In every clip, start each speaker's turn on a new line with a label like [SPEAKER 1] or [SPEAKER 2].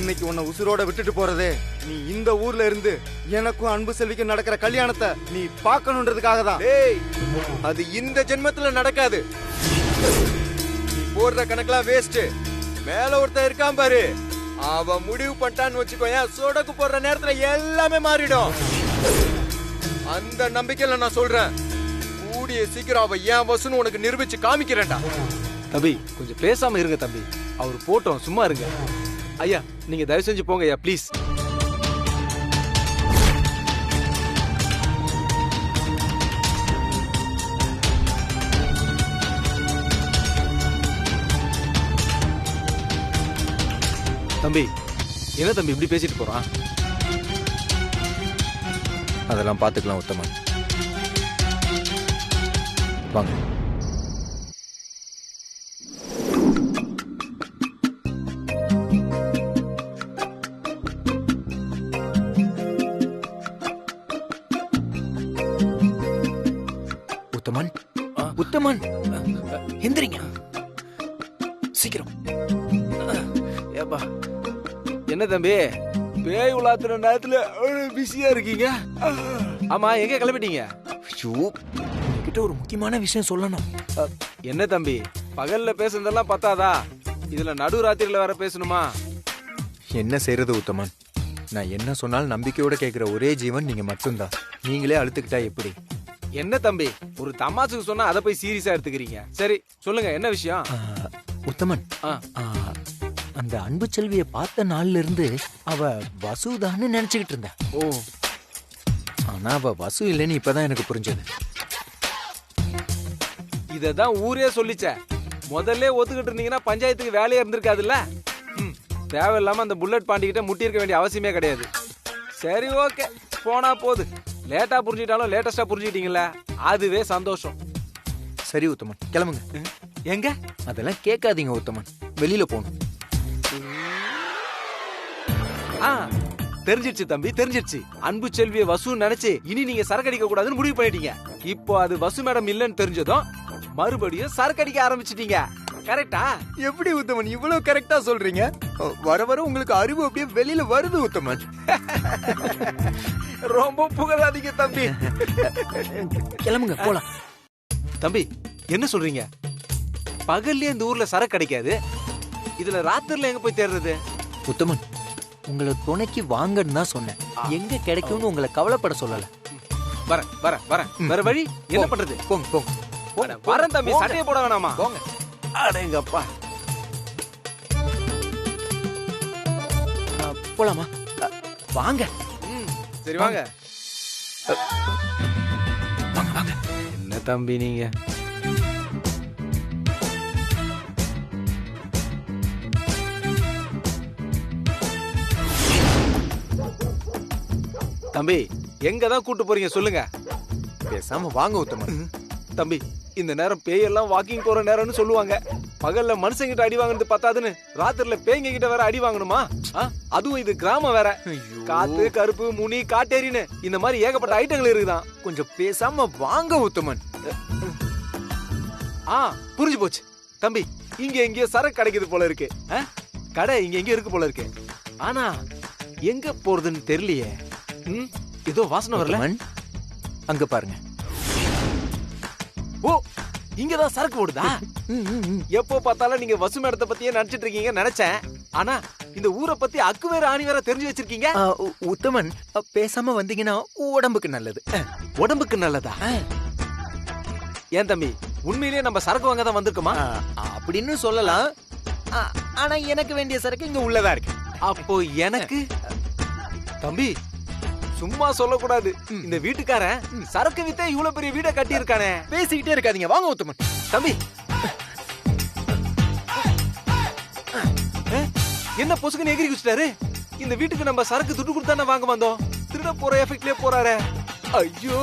[SPEAKER 1] இன்னைக்கு உன்னை உசுரோட விட்டுட்டு போறதே நீ இந்த ஊர்ல இருந்து எனக்கும் அன்பு செல்விக்கும் நடக்கிற கல்யாணத்தை நீ பார்க்கணுன்றதுக்காக தான்.
[SPEAKER 2] அது இந்த ஜென்மத்துல நடக்காது. நீ போடுற கணக்கெல்லாம் வேஸ்ட். மேல ஒருத்தன் இருக்கான் பாரு, அவன் முடிவு பண்ணிட்டான்னு வச்சுக்கோயேன், சொடக்கு போடுற நேரத்துல எல்லாமே மாறிடும். அந்த நம்பிக்கையில நான் சொல்றேன், கூடிய சீக்கிரம் அவ ஏன் வசுன்னு உனக்கு நிரூபிச்சு காமிக்கிறேன்டா.
[SPEAKER 3] தம்பி கொஞ்சம் பேசாம இருங்க தம்பி. அவர் போட்டோம், சும்மா இருங்க. ஐயா நீங்க தயவு செஞ்சு போங்க ஐயா, ப்ளீஸ். தம்பி என்ன தம்பி இப்படி பேசிட்டு போறான்?
[SPEAKER 2] அதெல்லாம் பாத்துக்கலாம் உத்தமன், வாங்க. உத்தமன், உத்தமன் எந்திரிங்க சீக்கிரம்.
[SPEAKER 3] ஏப்பா என்ன தம்பி பேய் உலாத்துற நேரத்துல பிஸியா இருக்கீங்க? ஆமா எங்க கிளம்பிட்டீங்க?
[SPEAKER 2] கிட்ட ஒரு முக்கியமான விஷயம் சொல்லணும்.
[SPEAKER 3] என்ன தம்பி பகல்ல பேசுனதெல்லாம் பத்தாதா, இதுல நடு ராத்திரில வேற பேசணுமா?
[SPEAKER 2] என்ன செய்யறது உத்தமன், நான் என்ன சொன்னாலும் நம்பிக்கையோட கேட்கிற ஒரே ஜீவன் நீங்க மட்டும்தான். நீங்களே அழுத்துக்கிட்டா எப்படி?
[SPEAKER 3] என்ன தம்பி ஒரு தமாசுக்கு சொன்னா அதை போய் சீரியஸா எடுத்துக்கிறீங்க. சரி சொல்லுங்க என்ன விஷயம்?
[SPEAKER 2] உத்தமன், அந்த அன்பு செல்விய பார்த்த நாள்ல இருந்து அவ வசுதான்னு நினைச்சுக்கிட்டு இருந்தேன்.
[SPEAKER 3] ஓ,
[SPEAKER 2] ஆனா அவ வசு இல்லைன்னு இப்பதான் எனக்கு புரிஞ்சது.
[SPEAKER 3] இததான் ஊரே சொல்லிச்ச. முதல்ல ஒத்துக்கிட்டு இருந்தீங்கன்னா பஞ்சாயத்துக்கு வேலையா இருந்திருக்காதுல்ல. தேவையில்லாம அந்த புல்லட் பாண்டிக்கிட்ட முட்டி இருக்க வேண்டிய அவசியமே கிடையாது. சரி ஓகே, போனா போது. லேட்டா புரிஞ்சுட்டாலும் லேட்டஸ்டா புரிஞ்சுக்கிட்டீங்களா, அதுவே சந்தோஷம்.
[SPEAKER 2] சரி உத்தமன் கிளம்புங்க.
[SPEAKER 3] எங்க?
[SPEAKER 2] அதெல்லாம் கேட்காதீங்க உத்தமன், வெளியில போகணும்.
[SPEAKER 3] தெரிஞ்சிருச்சு தம்பி, தெரிஞ்சிருச்சு. அன்பு செல்விய வசு நினைச்சு இனி நீங்க சரக்கு அடிக்க கூடாதுன்னு முடிவு பண்ணிட்டீங்க. இப்போ அது வசு மேடம் இல்லன்னு தெரிஞ்சதும் மறுபடியும் சரக்கு அடிக்க ஆரம்பிச்சிட்டீங்க. கரெக்டா?
[SPEAKER 2] எப்படி உத்தமன் இவ்வளவு கரெக்டா சொல்றீங்க? வர வர உங்களுக்கு அறிவு அப்படியே வெளியில வருது உத்தமன்.
[SPEAKER 3] ரொம்ப புகழாதீங்க தம்பி.
[SPEAKER 2] கிளம்புங்க போலாம்.
[SPEAKER 3] தம்பி என்ன சொல்றீங்க? பகல்லே இந்த ஊர்ல சரக்கு கிடைக்காது, இதுல ராத்திரில எங்க போய் தேடுறது?
[SPEAKER 2] உத்தமன் உங்களை துணைக்கு வாங்கன்னு தான் சொன்னேன், எங்க கிடைக்கும்னு உங்களை கவலைப்பட சொல்லல.
[SPEAKER 3] வரேன் வரேன் வரேன், வேற வழி என்ன பண்றது?
[SPEAKER 2] போங்க போங்க.
[SPEAKER 3] வரேன் தம்பி, சட்டையை போட வேணாமா? போங்க. அடேங்கப்பா.
[SPEAKER 2] போலாமா? வாங்க.
[SPEAKER 3] சரி வாங்க.
[SPEAKER 2] வாங்க வாங்க.
[SPEAKER 3] என்ன தம்பி நீங்க? தம்பி எங்கதான் கூட்டு போறீங்க சொல்லுங்க.
[SPEAKER 2] பேசாம வாங்க உத்தமன்.
[SPEAKER 3] தம்பி இந்த நேரம் பேயெல்லாம் வாக்கிங் போற நேரம்னு சொல்லுவாங்க. பகல்ல மனுஷங்கிட்ட அடி வாங்குறது பத்தாதுன்னு ராத்திரில பேய்ங்க கிட்ட வேற அடி வாங்கணுமா? அதுவும் இது கிராமம் வேற. காத்து கருப்பு முனி காட்டேரின்னு இந்த மாதிரி ஏகப்பட்ட ஐட்டங்கள் இருக்குதான்.
[SPEAKER 2] கொஞ்சம் பேசாம வாங்க உத்தமன்.
[SPEAKER 3] புரிஞ்சு போச்சு தம்பி. இங்க எங்கேயோ சரக்கு கிடைக்குது போல இருக்கு. கடை இங்க எங்கேயோ இருக்கு போல இருக்கு. ஆனா எங்க போறதுன்னு தெரியலையே. ஏதோ வாசனை வரல.
[SPEAKER 2] அங்க பாருங்க.
[SPEAKER 3] ஓ, இங்கதான் சரக்கு ஓடுதா? எப்போ பார்த்தாலும் நீங்க வசு மேடத்தை பத்தியே நினைச்சிட்டு இருக்கீங்க நினைச்சேன். ஆனா இந்த ஊரை பத்தி அக்கு வேற ஆணி வேற தெரிஞ்சு வச்சிருக்கீங்க.
[SPEAKER 2] உத்தமன் பேசாம வந்தீங்கன்னா உடம்புக்கு நல்லது.
[SPEAKER 3] உடம்புக்கு நல்லதா? ஏன் தம்பி உண்மையிலேயே நம்ம சரக்கு வாங்க தான் வந்திருக்கோமா?
[SPEAKER 2] அப்படின்னு சொல்லலாம். ஆனா எனக்கு வேண்டிய சரக்கு இங்க உள்ளதா இருக்கு.
[SPEAKER 3] அப்போ எனக்கு தம்பி சும்மா சொல்லக்கூடாது. இந்த வீட்டுக்காரன் சரக்கு வித்தே இவ்வளவு பெரிய வீட கட்டி இருக்கானே.
[SPEAKER 2] பேசிக்கிட்டே இருக்காதீங்க, வாங்க உத்தமன்.
[SPEAKER 3] தம்பி என்ன பொசுக்குன்னு எகிரி குச்சிட்டாரு? இந்த வீட்டுக்கு நம்ம சரக்கு துட்டு கொடுத்தானே வாங்க வந்தோம். திருட போற எஃபெக்ட்லயே போறாரு. ஐயோ.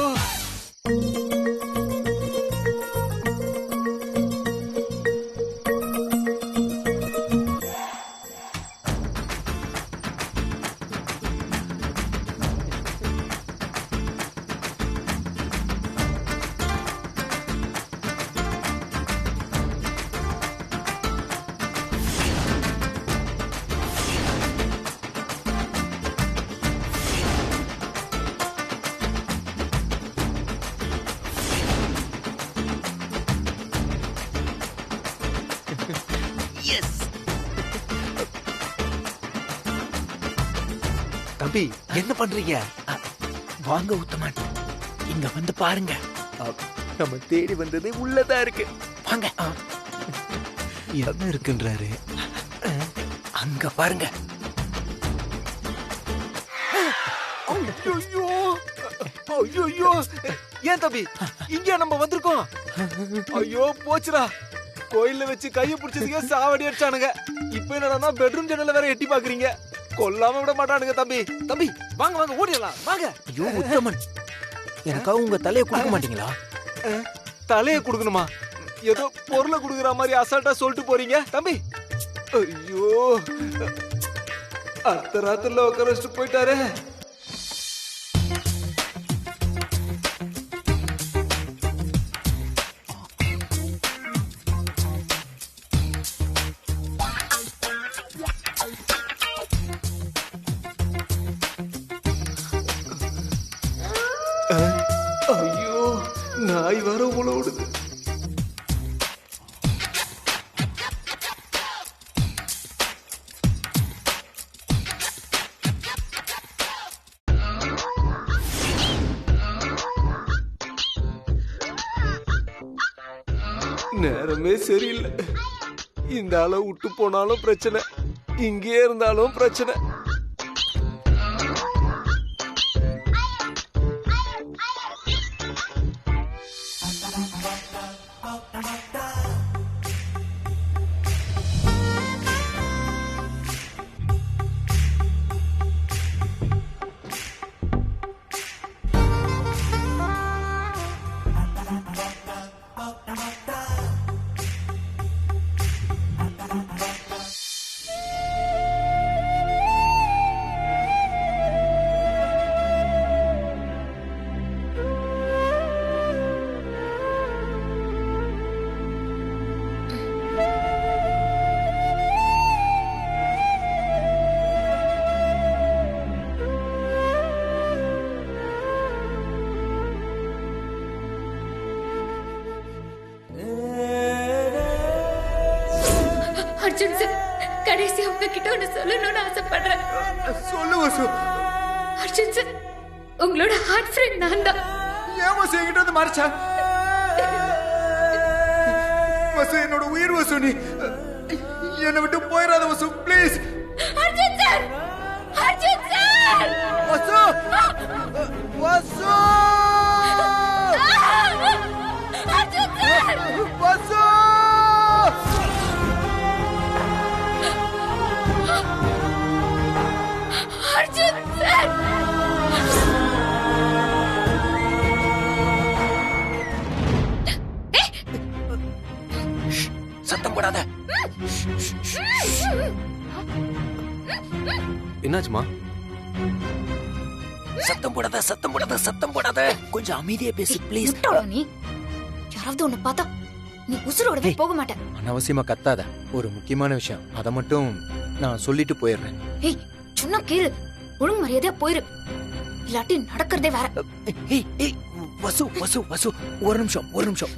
[SPEAKER 3] தம்பி என்ன பண்றீங்க?
[SPEAKER 4] வாங்க உத்தமன், இங்க வந்து பாருங்க. நம்ம தேடி வந்தது உள்ளதா இருக்கு. வாங்க.
[SPEAKER 3] என்ன இருக்குன்றாரு?
[SPEAKER 4] அங்க பாருங்க.
[SPEAKER 3] ஐயோ ஐயோ, ஏன் தம்பி இங்க நம்ம வந்திருக்கோம்? ஐயோ போச்சுடா, கோயில்ல வச்சு கையை பிடிச்சதுக்கே சாவடி அடிச்சானுங்க. இப்ப என்னடா பெட்ரூம் ஜன்னல வேற எட்டி பாக்குறீங்க. கொல்லாம விட மாட்டானுங்க தம்பி. தம்பி வாங்க வாங்க ஓடிடலாம் வாங்க.
[SPEAKER 4] ஐயோ உத்தமன், எனக்காக உங்க தலையை கொடுக்க மாட்டீங்களா?
[SPEAKER 3] தலையை கொடுக்கணுமா? ஏதோ பொருளை கொடுக்குற மாதிரி அசால்ட்டா சொல்லிட்டு போறீங்க தம்பி. ஐயோ அத்த ராத்திரில உட்கார வச்சுட்டு போயிட்டாரு. ஐயோ நாய் வர உழவுடுது. நேரமே சரியில்லை. இந்த ஆளை விட்டு போனாலும் பிரச்சனை, இங்கே இருந்தாலும் பிரச்சனை.
[SPEAKER 5] அர்ஜுன் சார், கடைசி உங்ககிட்ட ஒண்ணு சொல்லணும்னு ஆசைப்படுறேன்.
[SPEAKER 1] சொல்லு வசு.
[SPEAKER 5] அர்ஜுன் சார், உங்களோட ஹார்ட் ஃப்ரெண்ட் நான் தான்.
[SPEAKER 1] ஏன் வசு என்கிட்ட வந்து மறைச்சா? வசு என்னோட உயிர் வசு, நீ என்னை விட்டு போயிடாத Vasu, please.
[SPEAKER 5] Arjun sir, Arjun sir,
[SPEAKER 1] Vasu Vasu
[SPEAKER 5] Arjun sir,
[SPEAKER 1] Vasu.
[SPEAKER 5] Arjun sir.
[SPEAKER 4] சத்தம் போடாத.
[SPEAKER 3] என்னாச்சுமா?
[SPEAKER 4] சத்தம் போடாத, சத்தம் போடாத, சத்தம் போடாத. கொஞ்சம் அமைதியா பேசு ப்ளீஸ்.
[SPEAKER 5] நீ யாராவது உன்னை பார்த்தா நீ உசுரோடவே போக மாட்டேன்.
[SPEAKER 4] அனாவசியமா கத்தாத. ஒரு முக்கியமான விஷயம், அதை மட்டும் நான் சொல்லிட்டு போயிடுறேன்.
[SPEAKER 5] ஏய் சொன்னா கேளு, ஒழுங்கு மரியாதையா போயிரு, இல்லாட்டி நடக்கிறதே வேற.
[SPEAKER 4] ஏய் ஏய் வசு வசு வசு, ஒரு நிமிஷம் ஒரு நிமிஷம்,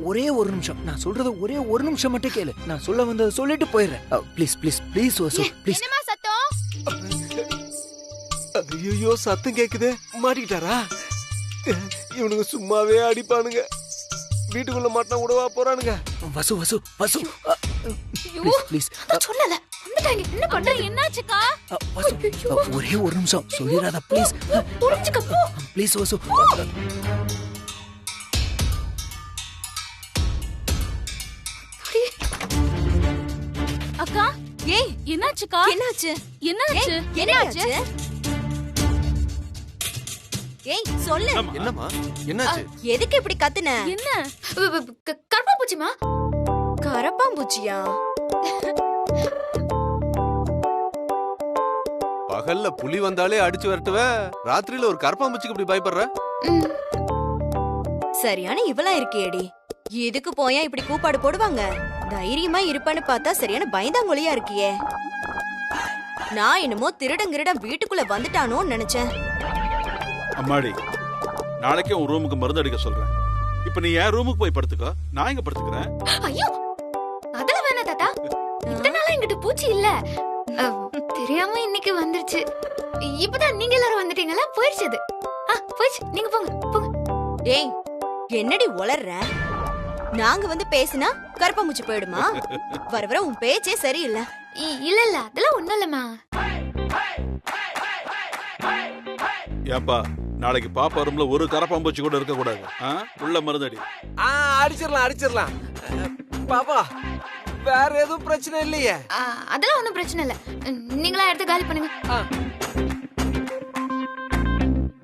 [SPEAKER 4] ஒரே ஒரு நிமிஷம். நான் சொல்றது ஒரே ஒரு நிமிஷம் மட்டும் கேளு. நான் சொல்ல வந்ததை சொல்லிட்டு போயிடுறேன். Please please please Vasu please.
[SPEAKER 5] என்னமா சத்தம்?
[SPEAKER 3] ஐயோ சத்தம் கேக்குதே, மாட்டிக்கிட்டாரா? இவனுங்க சும்மாவே அடிப்பானுங்க, வீட்டுக்குள்ள மாட்டினா விடவா போறானுங்க?
[SPEAKER 4] வசு வசு வசு ப்ளீஸ் ப்ளீஸ்.
[SPEAKER 5] சொல்லல வந்துட்டாங்க. என்ன பண்ற? என்னாச்சுக்கா?
[SPEAKER 4] வசு ஒரே ஒரு நிமிஷம் சொல்லிடாத ப்ளீஸ்.
[SPEAKER 5] புரிஞ்சுக்க போ
[SPEAKER 4] ப்ளீஸ் வசு.
[SPEAKER 5] அக்கா. ஏய் என்னாச்சுக்கா? என்னாச்சு? என்னாச்சு? என்னாச்சு?
[SPEAKER 6] ஏய் சொல்லு.
[SPEAKER 3] என்னம்மா என்னாச்சு?
[SPEAKER 6] எதுக்கு இப்படி கத்துன?
[SPEAKER 5] என்ன கரப்பாம்பூச்சிமா?
[SPEAKER 6] கரப்பாம்பூச்சியா?
[SPEAKER 7] பகல்ல புலி வந்தாலே அடிச்சு வரட்டுவ, ராத்திரியில ஒரு கரப்பாம்பூச்சிக்கு இப்படி பயப்படுற?
[SPEAKER 6] சரியான இவளா இருக்கியேடி. எதுக்கு போயா இப்படி கூப்பாடு போடுவாங்க? தைரியமா இருப்பான்னு பார்த்தா சரியான பயந்தாங்கொழியா இருக்கியே. நான் என்னமோ திருடன் வீட்டுக்குள்ள வந்துட்டானோன்னு நினைச்சேன்.
[SPEAKER 8] அம்மாடி, நாளைக்கே உன் ரூமுக்கு மருந்து அடிக்க சொல்றேன். இப்ப நீ என் ரூமுக்கு போய் படுத்துக்கோ, நான் இங்க படுத்துக்கிறேன்.
[SPEAKER 5] ஐயோ அதெல்லாம் வேணாம் தாத்தா, இத்தனை நாளா என்கிட்ட பூச்சி இல்ல, தெரியாம இன்னைக்கு வந்துருச்சு. இப்பதான் நீங்க எல்லாரும் வந்துட்டீங்களா? போயிடுச்சு அது. போயிடுச்சு, நீங்க போங்க போங்க.
[SPEAKER 6] ஏய் என்னடி உளர்ற? நாங்க வந்து பேசினா கருப்பாம்பூச்சி போயிடுமா? வர வர உன் பேச்சே சரியில்லை.
[SPEAKER 5] இல்ல இல்ல, அதெல்லாம் ஒண்ணும் இல்லம்மா.
[SPEAKER 8] ஏப்பா நாளைக்கு பாப்பா ரூம்ல ஒரு கரப்பாம்பூச்சி கூட இருக்க கூடாது. உள்ள மருந்தடி.
[SPEAKER 3] அடிச்சிடலாம். பாப்பா வேற எதுவும் பிரச்சனை இல்லையே?
[SPEAKER 5] அதெல்லாம் ஒண்ணும் பிரச்சனை இல்ல. நீங்களா எடுத்து காலி பண்ணுங்க.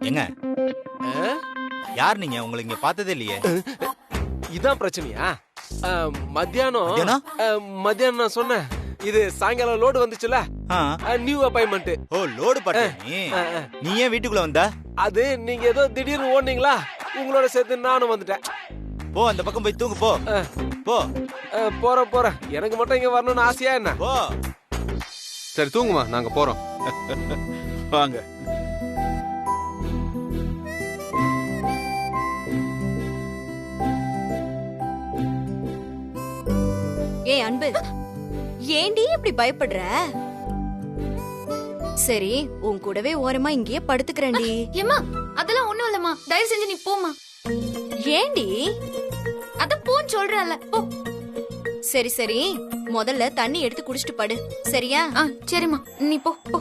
[SPEAKER 9] ஏங்க யார் நீங்க? உங்களை இங்க பார்த்ததே இல்லையே.
[SPEAKER 3] இதான் பிரச்சனையா? மத்தியானம் நான் சொன்னேன். இது சாயங்காலம் லோடு வந்துச்சுல, நியூ அப்பாயின்மெண்ட்.
[SPEAKER 9] ஓ லோடு பட்ட நீ ஏன் வீட்டுக்குள்ள வந்த?
[SPEAKER 3] அது நீங்க ஏதோ திடீர்னு ஓடுனீங்களா, உங்களோட சேர்த்து நானும் வந்துட்டேன்.
[SPEAKER 9] போ அந்த பக்கம் போய் தூங்கு. போ போ.
[SPEAKER 3] போறேன். எனக்கு மட்டும் இங்க வரணும்னு ஆசையா என்ன?
[SPEAKER 9] போ.
[SPEAKER 7] சரி தூங்குமா, நாங்க போறோம்.
[SPEAKER 8] வாங்க.
[SPEAKER 6] ஏய் அன்பு, ஏண்டி இப்படி பயப்படுற? சரி உன் கூடவே ஓரமா இங்கேயே படுத்துக்கிறேன்டி.
[SPEAKER 5] ஏம்மா அதெல்லாம் ஒண்ணும் இல்லம்மா, தயவு செஞ்சு நீ போமா.
[SPEAKER 6] ஏண்டி?
[SPEAKER 5] அத போன்னு சொல்றேன்ல, போ.
[SPEAKER 6] சரி சரி, முதல்ல தண்ணி எடுத்து குடிச்சிட்டு படு, சரியா?
[SPEAKER 5] சரிம்மா, நீ போ போ.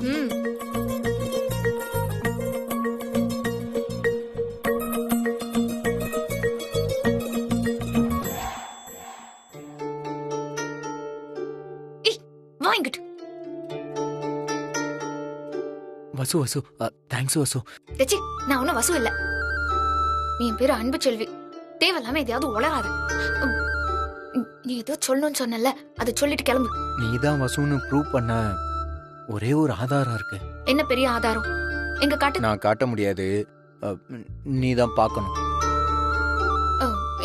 [SPEAKER 5] வாங்கிட்டு
[SPEAKER 4] வசு தேங்க்ஸ் வசு.
[SPEAKER 5] தச்சி, நான் ஒன்னும் வசு இல்ல. என் பேரு அன்பு செல்வி. தேவையில்லாம எதையாவது உளராத. நீ ஏதோ சொல்லணும்னு சொன்னல, அதை சொல்லிட்டு கிளம்பு.
[SPEAKER 4] நீதான் வசுன்னு ப்ரூவ் பண்ண ஒரே ஒரு ஆதாரம் இருக்கு.
[SPEAKER 5] என்ன பெரிய ஆதாரம்? எங்க காட்டு.
[SPEAKER 4] நான் காட்ட முடியாது, நீதான் பார்க்கணும்.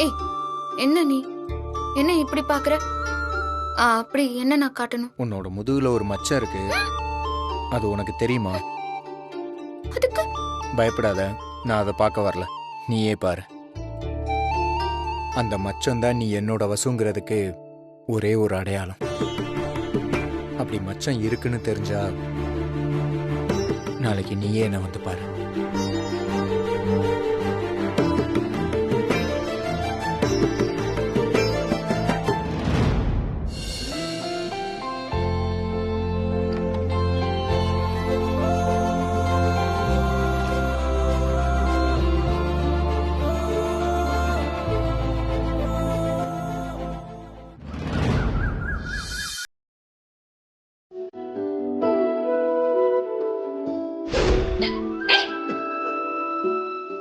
[SPEAKER 5] ஏய் என்ன நீ என்ன இப்படி பாக்குற? அப்படி என்ன நான் காட்டணும்?
[SPEAKER 4] உன்னோட முதுகுல ஒரு மச்சம் இருக்கு, அது உனக்கு தெரியுமா?
[SPEAKER 5] அதுக்கு
[SPEAKER 4] பயப்படாத, நான் அதை பார்க்க வரல, நீயே பாரு. அந்த மச்சம் தான் நீ என்னோட வசுங்கிறதுக்கு ஒரே ஒரு அடையாளம். அப்படி மச்சம் இருக்குன்னு தெரிஞ்சா நாளைக்கு நீயே என்ன வந்து பாரு.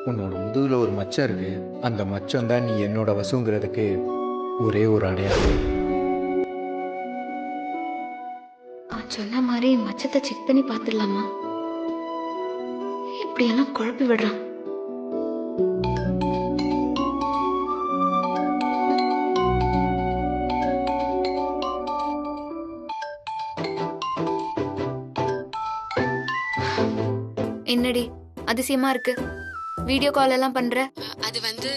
[SPEAKER 4] உன்னோட முதுகுல ஒரு மச்சம் இருக்கு, அந்த மச்சம் தான் நீ என்னோட வசுங்கிறதுக்கு ஒரே ஒரு அடையாளம்.
[SPEAKER 5] சொன்ன மாதிரி மச்சத்தை செக் பண்ணி பாத்துடலாமா? இப்படி எல்லாம் குழப்பி விடுறான். என்னடி அதிசயமா இருக்கு, வீடியோ கால் எல்லாம் பண்ற?
[SPEAKER 10] அது வந்து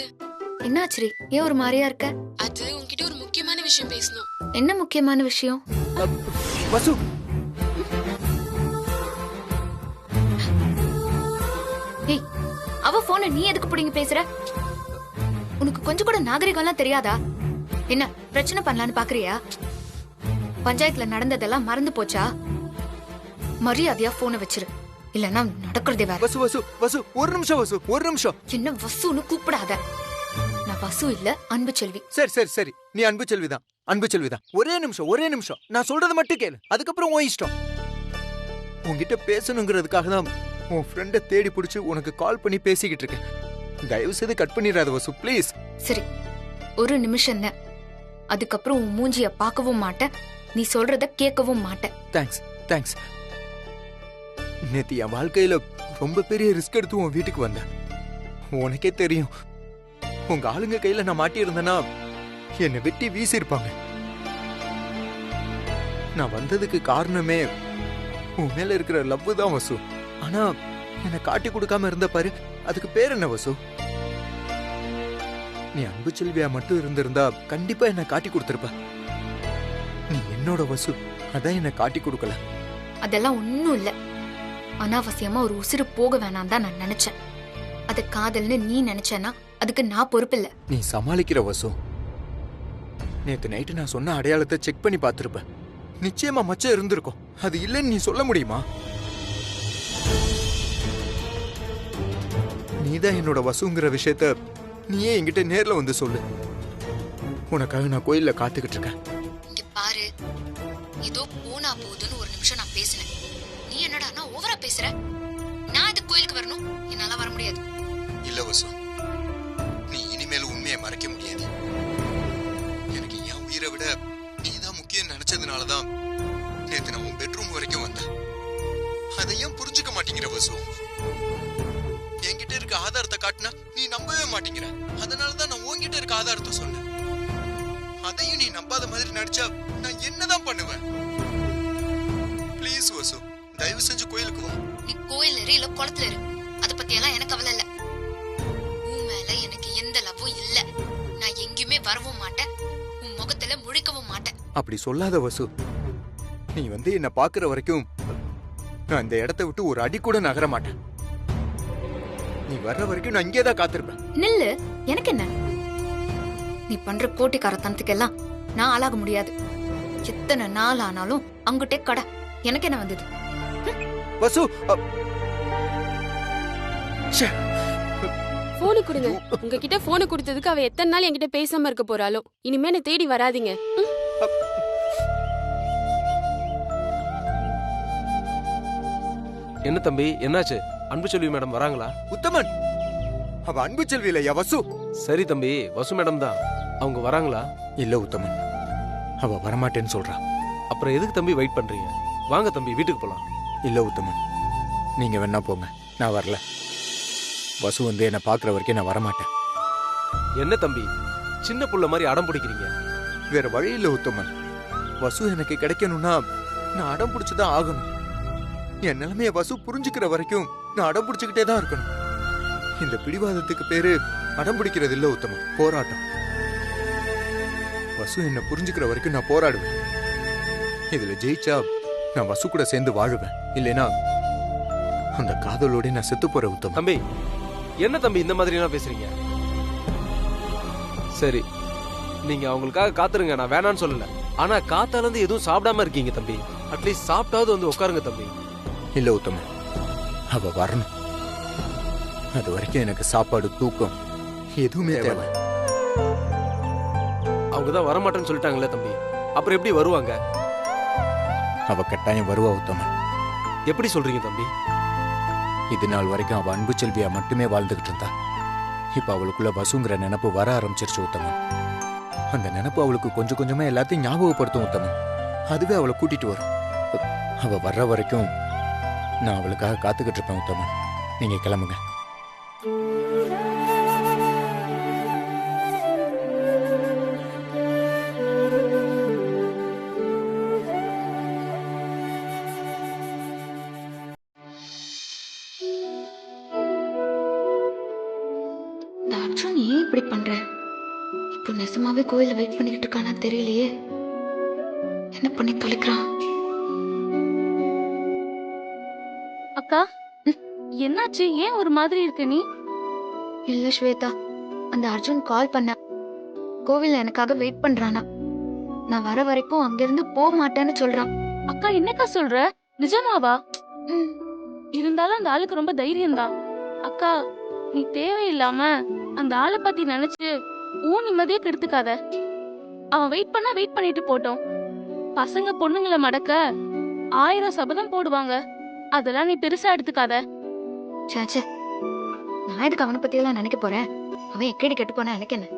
[SPEAKER 5] என்னாச்சு? ஏன் ஒரு மாதிரியா இருக்க?
[SPEAKER 10] அது உன்கிட்ட ஒரு முக்கியமான விஷயம் பேசணும்.
[SPEAKER 5] என்ன முக்கியமான விஷயம்?
[SPEAKER 4] வசு,
[SPEAKER 5] ஏய் அவ போன நீ எதுக்கு புடிங்க பேசுற? உனக்கு கொஞ்சம் கூட நாகரிகம் எல்லாம் தெரியாதா? என்ன பிரச்சனை பண்ணலான்னு பாக்குறியா? பஞ்சாயத்துல நடந்ததெல்லாம் மறந்து போச்சா? மரியாதையா போனை வச்சிரு, இல்லன்னா நடக்கிறதே வேற.
[SPEAKER 2] வசு வசு வசு ஒரு நிமிஷம் வசு, ஒரு நிமிஷம்.
[SPEAKER 5] என்ன வசுன்னு கூப்பிடாத. நான் வசு இல்ல, அன்பு செல்வி.
[SPEAKER 2] சரி சரி சரி, நீ அன்பு செல்விதான், அன்பு செல்விதான். ஒரே நிமிஷம், நான் சொல்றது மட்டும் கேளு, அதுக்கப்புறம் உன் இஷ்டம். உன்கிட்ட பேசணுங்கிறதுக்காக தான் உன் ஃப்ரெண்டை தேடி பிடிச்சு உனக்கு கால் பண்ணி பேசிக்கிட்டு இருக்கேன். தயவு செய்து கட் பண்ணிடாத வசு, ப்ளீஸ்.
[SPEAKER 5] சரி ஒரு நிமிஷம் தான், அதுக்கப்புறம் உன் மூஞ்சிய பார்க்கவும் மாட்டேன், நீ சொல்றத கேட்கவும் மாட்டேன்.
[SPEAKER 2] Thanks thanks. நேத்து என் வாழ்க்கையில ரொம்ப பெரிய ரிஸ்க் எடுத்து உன் வீட்டுக்கு வந்தேன். உனக்கே தெரியும், உங்க ஆளுங்க கையில நான் மாட்டி இருந்தேன்னா என்னை வெட்டி வீசிருப்பாங்க. நான் வந்ததுக்கு காரணமே உன் மேல இருக்கிற லவ் தான் வசு. ஆனா என்னை காட்டி கொடுக்காம இருந்த பாரு, அதுக்கு பேர் என்ன வசு? நீ அன்பு செல்வியா மட்டும் இருந்திருந்தா கண்டிப்பா என்ன காட்டி கொடுத்திருப்ப. நீ என்னோட வசு, அதான் என்ன காட்டி கொடுக்கல.
[SPEAKER 5] அதெல்லாம் ஒண்ணும் இல்ல. அனாவசியமா ஒரு உசிறு போக வேணாம் தான் நான் நினைச்சேன். அது காதல்னு நீ நினைச்சேன்னா அதுக்கு நான் பொறுப்பில்ல.
[SPEAKER 4] நீ சமாளிக்கிற வசு. நேத்து நைட்டு நான் சொன்ன அடையாளத்தை செக் பண்ணி பார்த்திருப்ப. நிச்சயமா மச்சம் இருந்திருக்கும். அது இல்லைன்னு நீ சொல்ல முடியுமா? நீதான் என்னோட வசுங்கிற விஷயத்த நீயே என்கிட்ட நேர்ல வந்து சொல்லு. உனக்காக நான் கோயில்ல காத்துக்கிட்டு இருக்கேன்.
[SPEAKER 5] இங்க பாரு, ஏதோ போனா போகுதுன்னு ஒரு நிமிஷம் நான் பேசினேன். நீ என்னடா ஓவரா பேசுற? நான் இதுக்கு கோயிலுக்கு வரணும்? என்னால வர முடியாது.
[SPEAKER 4] இல்ல வசு, நீ இனிமேல் உண்மையை மறைக்க முடியாது. எனக்கு என் உயிரை விட நீதான் முக்கியம் நினைச்சதுனாலதான் நேத்து நான் உன் பெட்ரூம் வரைக்கும் வந்தேன். அதையும் புரிஞ்சுக்க மாட்டேங்கிற வசு. என்கிட்ட இருக்க ஆதாரத்தை காட்டினா நீ நம்பவே மாட்டேங்கிற. அதனாலதான் நான் உன்கிட்ட இருக்க ஆதாரத்தை சொன்னேன். அதையும் நீ நம்பாத மாதிரி நடிச்சா நான் என்னதான் பண்ணுவேன்? ப்ளீஸ் வசு, தயவு செஞ்சு கோயிலுக்கு வா.
[SPEAKER 5] நீ கோயில் இரு இல்ல குளத்துல இரு, அத பத்தி எல்லாம் எனக்கு கவலை இல்ல. உன் மேல எனக்கு எந்த லவ்வும் இல்ல. நான் எங்கேயுமே வரவும் மாட்டேன், உன் முகத்துல முழிக்கவும் மாட்டேன்.
[SPEAKER 4] அப்படி சொல்லாத வசு. நீ வந்து என்ன பாக்குற வரைக்கும் நான் இந்த இடத்தை விட்டு ஒரு அடி கூட நகர மாட்டேன். நீ வர்ற வரைக்கும் நான் இங்கேதான் காத்திருப்பேன்.
[SPEAKER 5] நில்லு, எனக்கு என்ன? நீ பண்ற கோட்டிக்காரத்தனத்துக்கெல்லாம் நான் ஆளாக முடியாது. எத்தனை நாள் ஆனாலும் அங்கிட்டே கடை. எனக்கு என்ன வந்தது?
[SPEAKER 4] வசு,
[SPEAKER 10] போனு கொடுங்க. உங்ககிட்ட போனு கொடுத்ததுக்கு அவ எத்தனை நாள் என்கிட்ட பேசாம இருக்க போறாளோ. இனிமே என்ன தேடி வராதீங்க.
[SPEAKER 3] என்ன தம்பி, என்னாச்சு? அன்பு செல்வி மேடம் வராங்களா?
[SPEAKER 4] உத்தமன், அவ அன்பு செல்வி இல்லையா வசு?
[SPEAKER 3] சரி தம்பி, வசு மேடம் தான். அவங்க வராங்களா?
[SPEAKER 4] இல்ல உத்தமன், அவ வரமாட்டேன்னு சொல்றா.
[SPEAKER 3] அப்புறம் எதுக்கு தம்பி வெயிட் பண்றீங்க? வாங்க தம்பி, வீட்டுக்கு போலாம்.
[SPEAKER 4] இல்ல உத்தமன், நீங்க வேணா போங்க, நான் வரல. வசு வந்து என்ன பாக்குற வரைக்கும் நான் வரமாட்டேன்.
[SPEAKER 3] என்ன தம்பி, சின்ன புள்ள மாதிரி அடம் பிடிக்கிறீங்க?
[SPEAKER 4] வேற வழி இல்ல உத்தமன். வசு எனக்கு கிடைக்கணும்னா நான் அடம் பிடிச்சுதான் ஆகணும். என் நிலைமைய வசு புரிஞ்சுக்கிற வரைக்கும் நான் அடம் பிடிச்சுக்கிட்டே தான் இருக்கணும். இந்த பிடிவாதத்துக்கு பேரு அடம் பிடிக்கிறது இல்ல உத்தமன், போராட்டம். வசு என்ன புரிஞ்சுக்கிற வரைக்கும் நான் போராடுவேன். இதுல ஜெயிச்சா நான் வசு கூட சேர்ந்து வாழுவேன். இல்லைனா அந்த காதலோட நான் செத்து போற உத்தமன்.
[SPEAKER 3] தம்பி, என்ன தம்பி இந்த மாதிரி எல்லாம் பேசுறீங்க? சரி, நீங்க அவங்களுக்காக காத்துருங்க, நான் வேணான்னு சொல்லல. ஆனா காத்தால இருந்து எதுவும் சாப்பிடாம இருக்கீங்க தம்பி. அட்லீஸ்ட் சாப்பிட்டாவது வந்து உட்காருங்க தம்பி.
[SPEAKER 4] இல்ல உத்தமன், அவ வரணும். அது வரைக்கும் எனக்கு சாப்பாடு, தூக்கம் எதுவுமே தேவை.
[SPEAKER 3] அவங்கதான் வரமாட்டேன்னு சொல்லிட்டாங்களே தம்பி, அப்புறம் எப்படி வருவாங்க?
[SPEAKER 4] அவ கட்டாயம் வருவா உத்தமன்.
[SPEAKER 3] எப்படி சொல்றீங்க தம்பி?
[SPEAKER 4] இது நாள் வரைக்கும் அவ அன்பு செல்வியா மட்டுமே வாழ்ந்துகிட்டு இருந்தா. இப்ப அவளுக்குள்ள வசுங்கிற நினைப்பு வர ஆரம்பிச்சிருச்சு உத்தமன். அந்த நினைப்பு அவளுக்கு கொஞ்சம் கொஞ்சமா எல்லாத்தையும் ஞாபகப்படுத்தும் உத்தமன். அதுவே அவளை கூட்டிட்டு வரும். அவ வர்ற வரைக்கும் நான் அவளுக்காக காத்துக்கிட்டு இருப்பேன் உத்தமன். நீங்க கிளம்புங்க.
[SPEAKER 5] அர்ஜுன் ஏன் இப்படி பண்ற? இப்போ நெசமாவே கோயில வெயிட் பண்ணிக்கிட்டு இருக்கானா தெரியலையே. என்ன பண்ணி தொலைக்கிறான்?
[SPEAKER 10] அக்கா, என்னாச்சு? ஏன் ஒரு மாதிரி இருக்க நீ?
[SPEAKER 5] இல்ல ஸ்வேதா, அந்த அர்ஜுன் கால் பண்ண. கோவில்ல எனக்காக வெயிட் பண்றானா. நான் வர வரைக்கும் அங்கிருந்து போக மாட்டேன்னு சொல்றான்.
[SPEAKER 10] அக்கா, என்னக்கா சொல்ற? நிஜமாவா? இருந்தாலும் அந்த ஆளுக்கு ரொம்ப தைரியம் தான். அக்கா, நீ தேவையில்லாம அந்த ஆளை பத்தி நினைச்சு ஊன் நிம்மதியே கெடுத்துக்காத. அவன் வெயிட் பண்ணிட்டு போட்டோம். பசங்க பொண்ணுங்களை மடக்க 1000 சபதம் போடுவாங்க. அதெல்லாம் நீ பெருசா எடுத்துக்காத.
[SPEAKER 5] சாச்சே, நான் எதுக்கு அவனை பத்தி எல்லாம் நினைக்க போறேன்? அவன் எக்கடி கெட்டு போனா எனக்கு என்ன?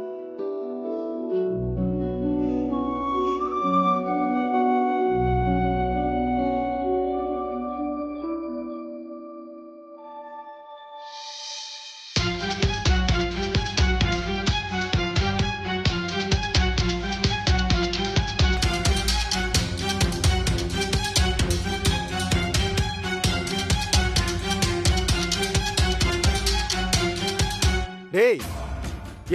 [SPEAKER 1] டேய்,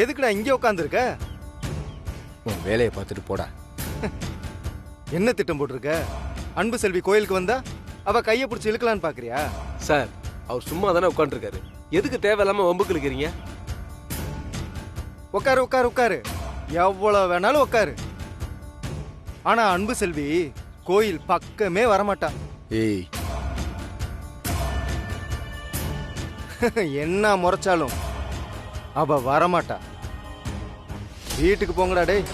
[SPEAKER 1] எதுக்குடா இங்கே உட்காந்துருக்க?
[SPEAKER 4] உன் வேலையை பார்த்துட்டு போடா.
[SPEAKER 1] என்ன திட்டம் போட்டிருக்க? அன்பு செல்வி கோயிலுக்கு வந்தா அவ கையை பிடிச்சி இழுக்கலான்னு பாக்குறியா?
[SPEAKER 3] சார் அவர் சும்மா தானே உட்காந்துருக்காரு, எதுக்கு தேவையில்லாம வம்புக்கு இழுக்கிறீங்க?
[SPEAKER 1] உட்காரு உட்காரு உட்காரு, எவ்வளவு வேணாலும் உட்காரு. ஆனா அன்பு செல்வி கோயில் பக்கமே வரமாட்டா.
[SPEAKER 9] ஏய்,
[SPEAKER 1] என்ன முறைச்சாலும் அவ வரமாட்டா. வீட்டுக்கு போங்கடா டேய்.